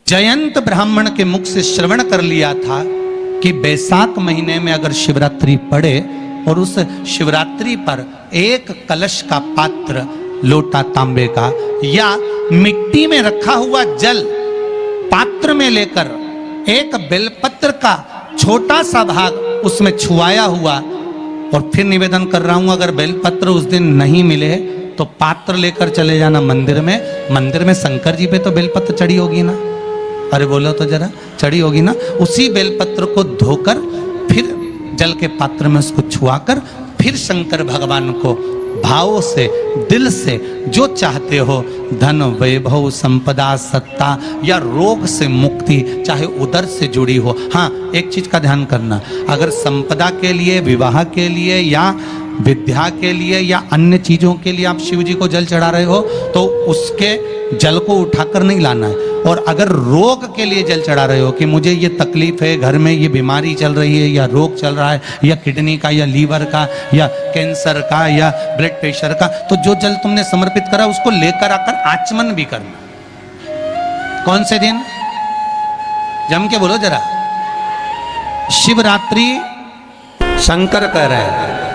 जयंत ब्राह्मण के मुख से श्रवण कर लिया था कि बैसाख महीने में अगर शिवरात्रि पड़े और उस शिवरात्रि पर एक कलश का पात्र, लोटा तांबे का या मिट्टी में रखा हुआ जल पात्र में लेकर एक बेलपत्र का छोटा सा भाग उसमें छुआया हुआ, और फिर निवेदन कर रहा हूं अगर बेलपत्र उस दिन नहीं मिले तो पात्र लेकर चले जाना मंदिर में। मंदिर में शंकर जी पे तो बेलपत्र चढ़ी होगी ना, अरे बोलो तो जरा, चढ़ी होगी ना। उसी बेलपत्र को धोकर फिर जल के पात्र में उसको छुआकर फिर शंकर भगवान को भाव से, दिल से जो चाहते हो, धन वैभव संपदा सत्ता या रोग से मुक्ति, चाहे उदर से जुड़ी हो। हाँ, एक चीज का ध्यान करना, अगर संपदा के लिए, विवाह के लिए या विद्या के लिए या अन्य चीजों के लिए आप शिव जी को जल चढ़ा रहे हो तो उसके जल को उठाकर नहीं लाना है। और अगर रोग के लिए जल चढ़ा रहे हो कि मुझे ये तकलीफ है, घर में ये बीमारी चल रही है या रोग चल रहा है या किडनी का या लीवर का या कैंसर का या ब्लड प्रेशर का, तो जो जल तुमने समर्पित करा उसको लेकर आकर आचमन भी करना। कौन से दिन? जम के बोलो जरा। शिवरात्रि शंकर कह रहे हैं,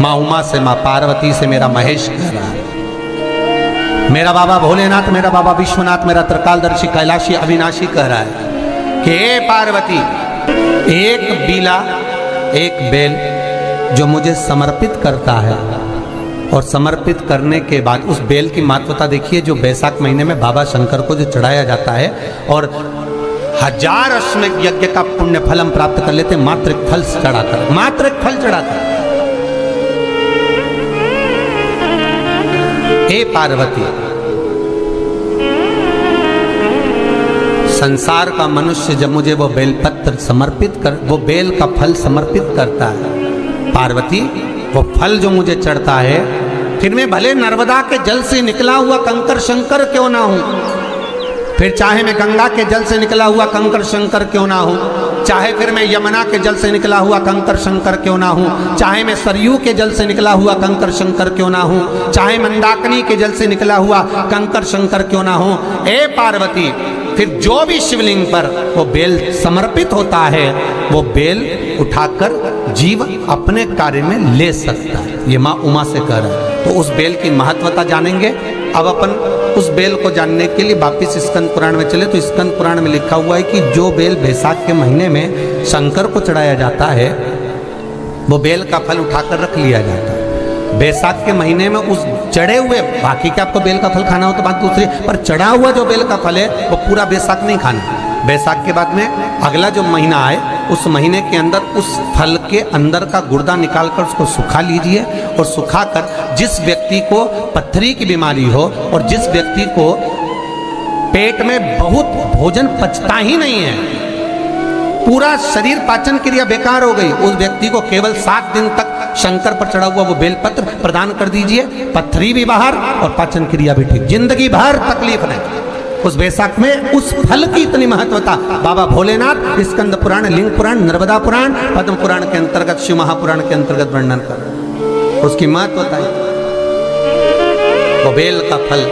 माँ उमा से, माँ पार्वती से मेरा महेश कह रहा है, मेरा बाबा भोलेनाथ, मेरा बाबा विश्वनाथ, मेरा त्रिकालदर्शी कैलाशी अविनाशी कह रहा है कि हे पार्वती, एक बीला, एक बेल जो मुझे समर्पित करता है और समर्पित करने के बाद उस बेल की महत्वता देखिए, जो बैसाख महीने में बाबा शंकर को जो चढ़ाया जाता है और 1000 अश्वमेध यज्ञ का पुण्य फल हम प्राप्त कर लेते, मात्र एक फल चढ़ाकर, मात्र एक फल चढ़ाकर। हे पार्वती, संसार का मनुष्य जब मुझे वो बेलपत्र समर्पित कर, वो बेल का फल समर्पित करता है, पार्वती वो फल जो मुझे चढ़ता है, फिर मैं भले नर्मदा के जल से निकला हुआ कंकर शंकर क्यों ना हूं, फिर चाहे मैं गंगा के जल से निकला हुआ कंकर शंकर क्यों ना हूं, चाहे फिर मैं यमुना के जल से निकला हुआ कंकर शंकर क्यों ना हूं, चाहे मैं सरयू के जल से निकला हुआ कंकर शंकर क्यों ना हूं, चाहे मंदाकिनी के जल से निकला हुआ कंकर शंकर क्यों ना हूं, ए पार्वती, फिर जो भी शिवलिंग पर वो बेल समर्पित होता है वो बेल उठाकर जीव अपने कार्य में ले सकता है। ये माँ उमा से कह रहा है। तो उस बेल की महत्वता जानेंगे। अब अपन उस बेल को जानने के लिए वापिस स्कंद पुराण में चले तो स्कंद पुराण में लिखा हुआ है कि जो बेल बैसाख के महीने में शंकर को चढ़ाया जाता है वो बेल का फल उठाकर रख लिया जाता है। बैसाख के महीने में उस चढ़े हुए, बाकी के आपको बेल का फल खाना हो तो बात दूसरी, पर चढ़ा हुआ जो बेल का फल है वो पूरा बैसाख नहीं खाना। बैसाख के बाद में अगला जो महीना आए उस महीने के अंदर उस फल के अंदर का गुर्दा निकालकर उसको सुखा लीजिए, और सुखाकर जिस व्यक्ति को पथरी की बीमारी हो और जिस व्यक्ति को पेट में बहुत भोजन पचता ही नहीं है, पूरा शरीर पाचन क्रिया बेकार हो गई, उस व्यक्ति को केवल 7 दिन तक शंकर पर चढ़ा हुआ वो बेलपत्र प्रदान कर दीजिए, पथरी भी बाहर और पाचन क्रिया भी ठीक, जिंदगी भर तकलीफ नहीं। उस बैसाख में उस फल की इतनी महत्वता बाबा भोलेनाथ स्कंद पुराण, लिंग पुराण, नर्मदा पुराण, पद्म पुराण के अंतर्गत, शिव महापुराण के अंतर्गत वर्णन कर, उसकी महत्वता है। वो बेल का फल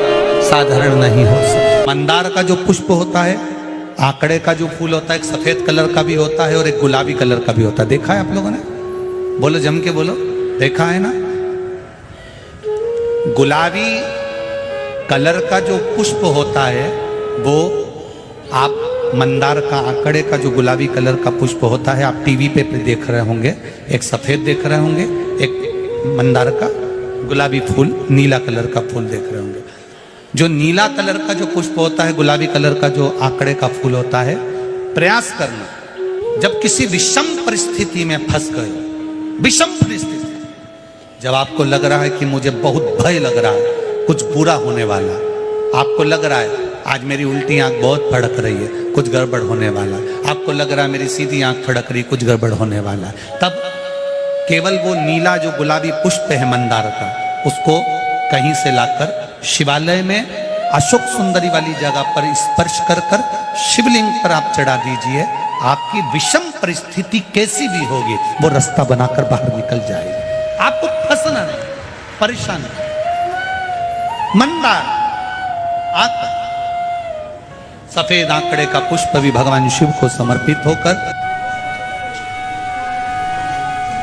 साधारण नहीं हो सकता। मंदार का जो पुष्प होता है, आंकड़े का जो फूल होता है, एक सफेद कलर का भी होता है और एक गुलाबी कलर का भी होता है। देखा है आप लोगों ने? बोलो, जम के बोलो, देखा है ना? गुलाबी कलर का जो पुष्प होता है वो आप मंदार का, आंकड़े का जो गुलाबी कलर का पुष्प होता है, आप टीवी पे देख रहे होंगे, एक सफेद देख रहे होंगे, एक मंदार का गुलाबी फूल, नीला कलर का फूल देख रहे होंगे। जो नीला कलर का जो पुष्प होता है, गुलाबी कलर का जो आंकड़े का फूल होता है, प्रयास करना जब किसी विषम परिस्थिति में फंस गए, विषम परिस्थिति, जब आपको लग रहा है कि मुझे बहुत भय लग रहा है, कुछ बुरा होने वाला, आपको लग रहा है आज मेरी उल्टी आंख बहुत फड़क रही है, कुछ गड़बड़ होने वाला, आपको लग रहा है मेरी सीधी आंख फड़क रही, कुछ गड़बड़ होने वाला, तब केवल वो नीला जो गुलाबी पुष्प है मंदार का, उसको कहीं से लाकर शिवालय में अशोक सुंदरी वाली जगह पर स्पर्श कर कर शिवलिंग पर आप चढ़ा दीजिए। आपकी विषम परिस्थिति कैसी भी होगी वो रास्ता बनाकर बाहर निकल जाएगी, आपको फंसना नहीं, परेशान नहीं। मंदार, आंकड़ा, सफेद आंकड़े का पुष्प भी भगवान शिव को समर्पित होकर,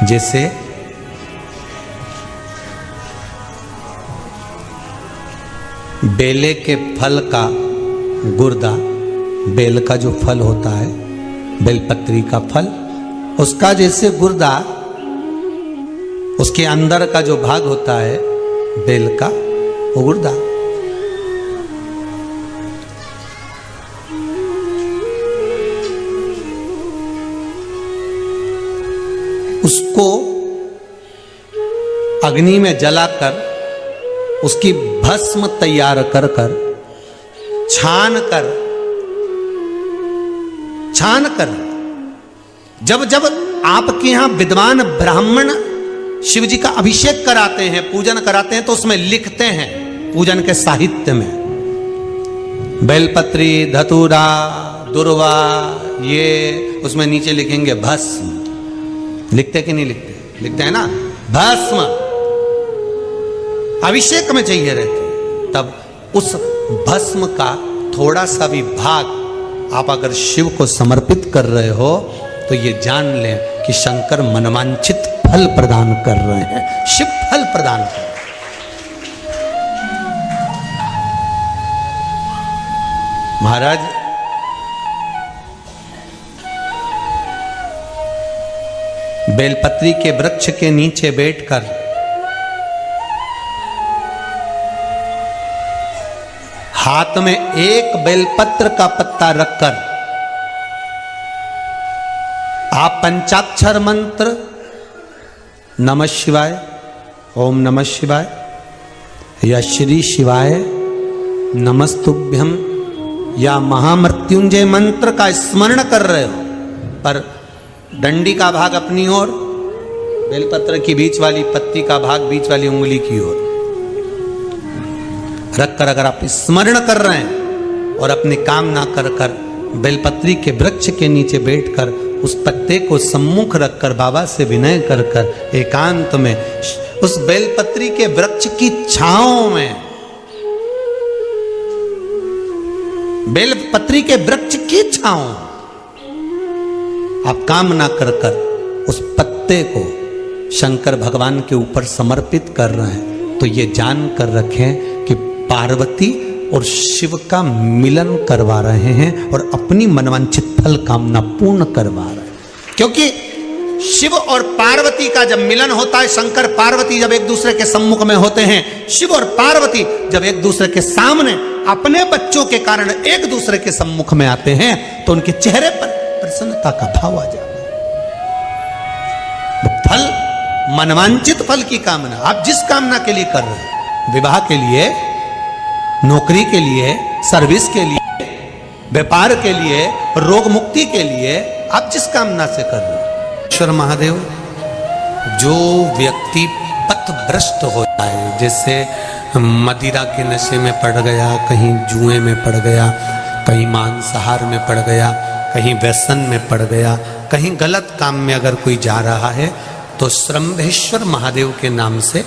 जैसे बेले के फल का गुर्दा, बेल का जो फल होता है, बेलपत्री का फल, उसका जैसे गुर्दा, उसके अंदर का जो भाग होता है बेल का, वो गुर्दा, उसको अग्नि में जलाकर उसकी भस्म तैयार कर छान कर जब जब आपके यहां विद्वान ब्राह्मण शिव जी का अभिषेक कराते हैं, पूजन कराते हैं, तो उसमें लिखते हैं पूजन के साहित्य में, बेलपत्री, धतूरा, दुर्वा, ये उसमें नीचे लिखेंगे भस्म। लिखते कि नहीं लिखते? लिखते हैं ना, भस्म अभिषेक में चाहिए रहती है। तब उस भस्म का थोड़ा सा भी भाग आप अगर शिव को समर्पित कर रहे हो तो ये जान लें कि शंकर मनवांछित फल प्रदान कर रहे हैं, शिव फल प्रदान कर रहे हैं। महाराज, बेलपत्री के वृक्ष के नीचे बैठकर हाथ में एक बेलपत्र का पत्ता रखकर आप पंचाक्षर मंत्र नमः शिवाय, ओम नमः शिवाय या श्री शिवाय नमस्तुभ्यम या महामृत्युंजय मंत्र का स्मरण कर रहे हो, पर डंडी का भाग अपनी ओर, बेलपत्र की बीच वाली पत्ती का भाग बीच वाली उंगली की ओर रखकर अगर आप स्मरण कर रहे हैं और अपनी कामना कर बेलपत्री के वृक्ष के नीचे बैठकर उस पत्ते को सम्मुख रखकर बाबा से विनय कर एकांत में उस बेलपत्री के वृक्ष की छांव में, बेलपत्री के वृक्ष की छांव आप कामना कर उस पत्ते को शंकर भगवान के ऊपर समर्पित कर रहे हैं, तो ये जान कर रखें कि पार्वती और शिव का मिलन करवा रहे हैं और अपनी मनवांछित फल कामना पूर्ण करवा रहे हैं। क्योंकि शिव और पार्वती का जब मिलन होता है, शंकर पार्वती जब एक दूसरे के सम्मुख में होते हैं, शिव और पार्वती जब एक दूसरे के सामने अपने बच्चों के कारण एक दूसरे के सम्मुख में आते हैं, तो उनके चेहरे पर प्रसन्नता का भाव आ जाता है। फल, मनवांचित फल की कामना आप जिस कामना के लिए कर रहे हैं, विवाह के लिए, नौकरी के लिए, सर्विस के लिए, व्यापार के लिए, रोग मुक्ति के लिए, आप जिस कामना से कर रहे हैं। ईश्वर महादेव, जो व्यक्ति पथभ्रष्ट होता है, जैसे मदिरा के नशे में पड़ गया, कहीं जुए में पड़ गया, कहीं मांसाहार में पड़ गया, कहीं व्यसन में पड़ गया, कहीं गलत काम में अगर कोई जा रहा है, तो श्रंभेश्वर महादेव के नाम से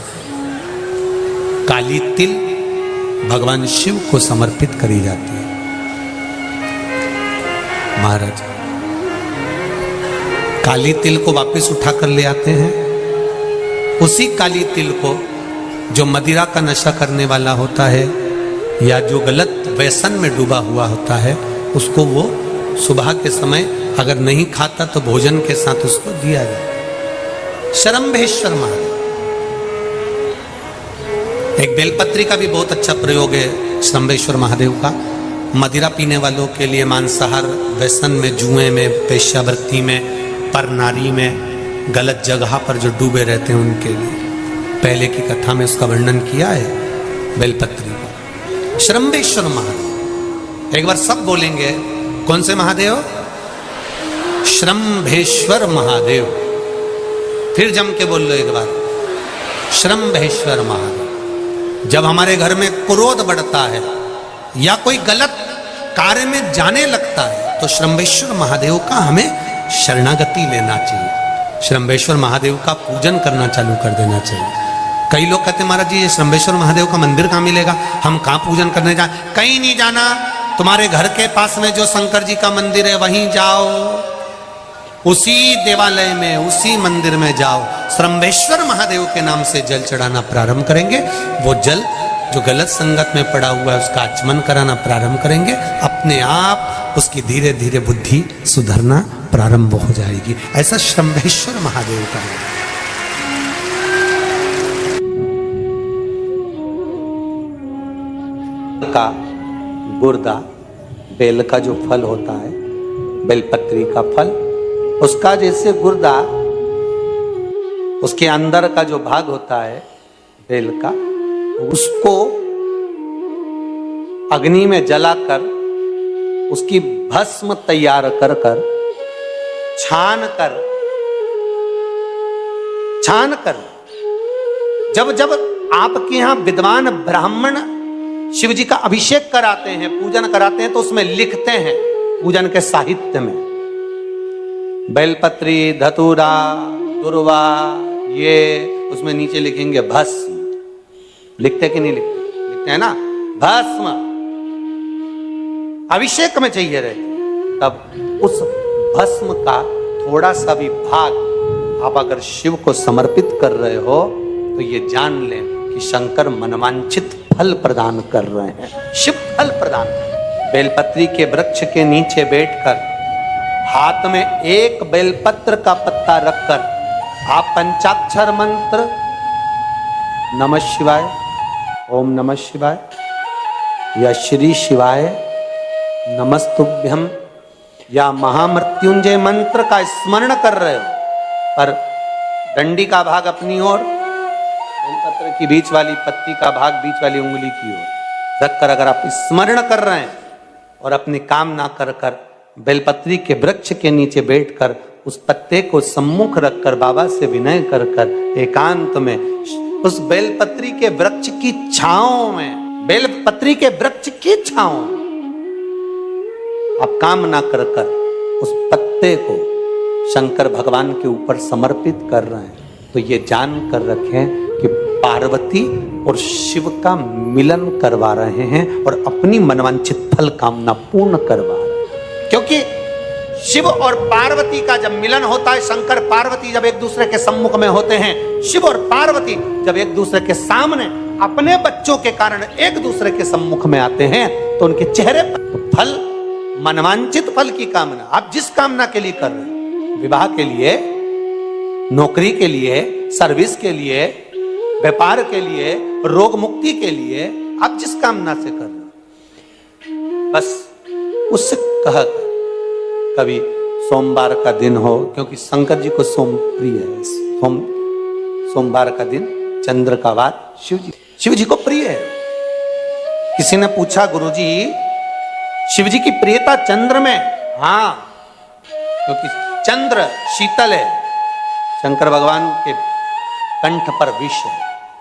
काली तिल भगवान शिव को समर्पित करी जाती है। महाराज, काली तिल को वापस उठाकर ले आते हैं, उसी काली तिल को जो मदिरा का नशा करने वाला होता है या जो गलत व्यसन में डूबा हुआ होता है, उसको वो सुबह के समय अगर नहीं खाता तो भोजन के साथ उसको दिया जाए। श्रंभेश्वर महादेव, एक बेलपत्री का भी बहुत अच्छा प्रयोग है श्रंभेश्वर महादेव का, मदिरा पीने वालों के लिए, मांसाहार, व्यसन में, जुए में, वेश्यावृत्ति में, पर नारी में, गलत जगह पर जो डूबे रहते हैं उनके लिए। पहले की कथा में उसका वर्णन किया है बेलपत्री का। श्रंभेश्वर महादेव, एक बार सब बोलेंगे, कौन से महादेव? श्रंभेश्वर महादेव। फिर जम के बोल लो एक बार, श्रंभेश्वर महादेव। जब हमारे घर में क्रोध बढ़ता है या कोई गलत कार्य में जाने लगता है, तो श्रंभेश्वर महादेव का हमें शरणागति लेना चाहिए, श्रंभेश्वर महादेव का पूजन करना चालू कर देना चाहिए। कई लोग कहते हैं महाराज जी ये श्रंभेश्वर महादेव का मंदिर कहाँ मिलेगा, हम कहाँ पूजन करने जाए? कहीं नहीं जाना, तुम्हारे घर के पास में जो शंकर जी का मंदिर है वहीं जाओ, उसी देवालय में, उसी मंदिर में जाओ, श्रम्भेश्वर महादेव के नाम से जल चढ़ाना प्रारंभ करेंगे। वो जल जो गलत संगत में पड़ा हुआ है उसका आचमन कराना प्रारंभ करेंगे। अपने आप उसकी धीरे धीरे बुद्धि सुधरना प्रारंभ हो जाएगी। ऐसा श्रम्भेश्वर महादेव का है। का गुर्दा, बेल का जो फल होता है, बेलपत्री का फल, उसका जैसे गुर्दा, उसके अंदर का जो भाग होता है बेल का, उसको अग्नि में जलाकर उसकी भस्म तैयार कर कर छान कर जब जब आपके यहां विद्वान ब्राह्मण शिव जी का अभिषेक कराते हैं, पूजन कराते हैं, तो उसमें लिखते हैं पूजन के साहित्य में बेलपत्री, धतूरा, दुर्वा, ये उसमें नीचे लिखेंगे भस्म। लिखते कि नहीं लिखते? लिखते हैं ना, भस्म अभिषेक में चाहिए रहती। तब उस भस्म का थोड़ा सा भी भाग आप अगर शिव को समर्पित कर रहे हो तो ये जान लें कि शंकर मनवांछित फल प्रदान कर रहे हैं। शिव फल प्रदान। बेलपत्री के वृक्ष के नीचे बैठकर हाथ में एक बेलपत्र का पत्ता रखकर आप पंचाक्षर मंत्र नमः शिवाय, ओम नमः शिवाय या श्री शिवाय नमस्तुभ्यम या महामृत्युंजय मंत्र का स्मरण कर रहे हो, पर डंडी का भाग अपनी ओर, बेलपत्र की बीच वाली पत्ती का भाग बीच वाली उंगली की ओर रखकर अगर आप स्मरण कर रहे हैं और अपनी कामना कर कर बेलपत्री के वृक्ष के नीचे बैठकर उस पत्ते को सम्मुख रखकर बाबा से विनय कर कर एकांत में उस बेलपत्री के वृक्ष की छांव में, बेलपत्री के वृक्ष की छांव में आप कामना कर कर उस पत्ते को शंकर भगवान के ऊपर समर्पित कर रहे हैं, तो ये जान कर रखें कि पार्वती और शिव का मिलन करवा रहे हैं और अपनी मनवांछित फल कामना पूर्ण करवा रहे हैं। क्योंकि शिव और पार्वती का जब मिलन होता है, शंकर पार्वती जब एक दूसरे के सम्मुख में होते हैं, शिव और पार्वती जब एक दूसरे के सामने अपने बच्चों के कारण एक दूसरे के सम्मुख में आते हैं, तो उनके चेहरे पर फल, मनवांछित फल की कामना, आप जिस कामना के लिए कर रहे हैं, विवाह के लिए, नौकरी के लिए, सर्विस के लिए, व्यापार के लिए, रोग मुक्ति के लिए, आप जिस कामना से कर रहे हो, बस उससे कह कभी सोमवार का दिन हो, क्योंकि शंकर जी को सोम प्रिय है, सोमवार का दिन, चंद्र का वार शिव जी को प्रिय है। किसी ने पूछा, गुरुजी शिव जी की प्रियता चंद्र में? हाँ, क्योंकि चंद्र शीतल है, शंकर भगवान के कंठ पर विष है,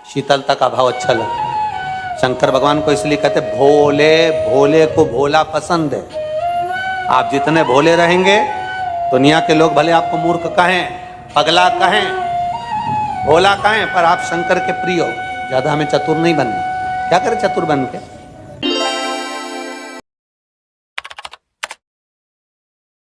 शीतलता का भाव अच्छा लगता है। शंकर भगवान को इसलिए कहते भोले, भोले को भोला पसंद है। आप जितने भोले रहेंगे, दुनिया के लोग भले आपको मूर्ख कहें, पगला कहें, भोला कहें, पर आप शंकर के प्रिय हो। ज्यादा हमें चतुर नहीं बनना। क्या करें चतुर बन के?